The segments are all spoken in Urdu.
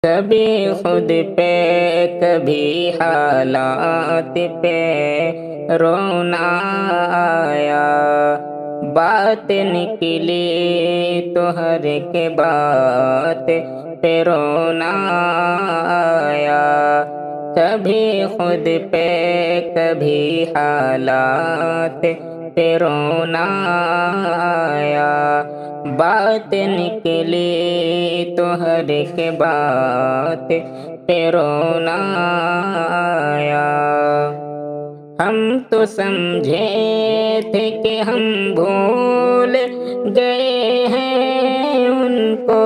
کبھی خود پہ کبھی حالات پہ رونا آیا، بات نکلی تو ہر ایک بات پہ رونا آیا، کبھی خود پہ کبھی حالات پہ رونا آیا، بات نکلی تو ہر ایک بات پہ رونا آیا۔ ہم تو سمجھے تھے کہ ہم بھول گئے ہیں ان کو،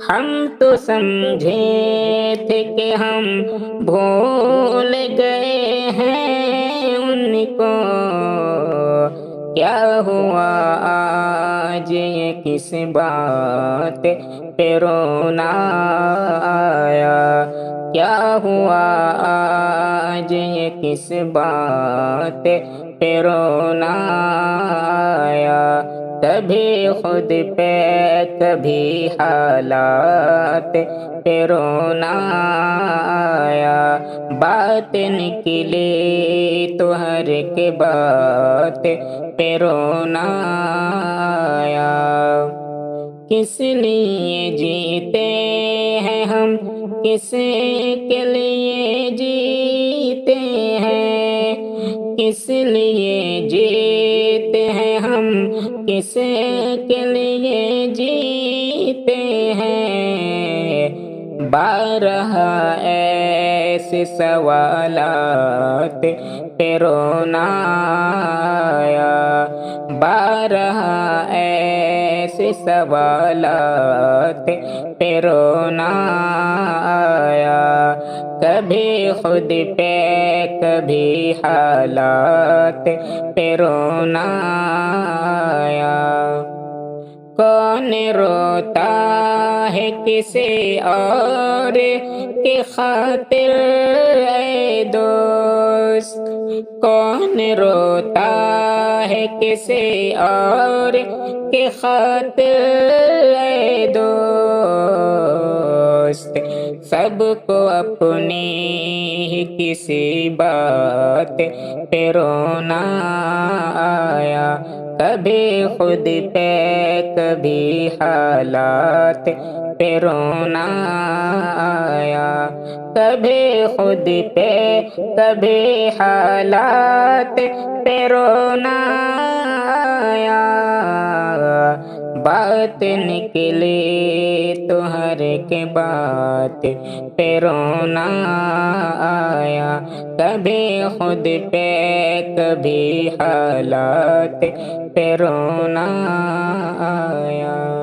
ہم تو سمجھے تھے کہ ہم بھول گئے ہیں ان کو، کیا ہوا آج یہ کس بات پہ رونا آیا، کیا ہوا آج یہ کس بات پہ رونا آیا، کبھی خود پہ کبھی حالات پہ رونا آیا، بات نکلی تو ہر ایک بات پہ رونا آیا۔ کس لیے جیتے ہیں ہم، کس کے لیے جیتے ہیں، کس لیے جیتے ہیں ہم، کس کے لیے جیتے ہیں، بارہا ایسے سوالات پہ رونا آیا، بارہا ایسے سوالات پہ رونا آیا، کبھی خود پہ کبھی حالات پہ رونا آیا۔ کون روتا ہے کسی اور کی خاطر اے دوست، کون روتا ہے کسی اور کی خاطر اے دوست، سب کو اپنی ہی کسی بات پہ رونا آیا، کبھی خود پہ کبھی حالات پہ رونا آیا، کبھی خود پہ کبھی حالات پہ رونا آیا، بات نکلی تو ہر ایک بات پہ رونا آیا، کبھی خود پہ کبھی حالات پہ رونا آیا۔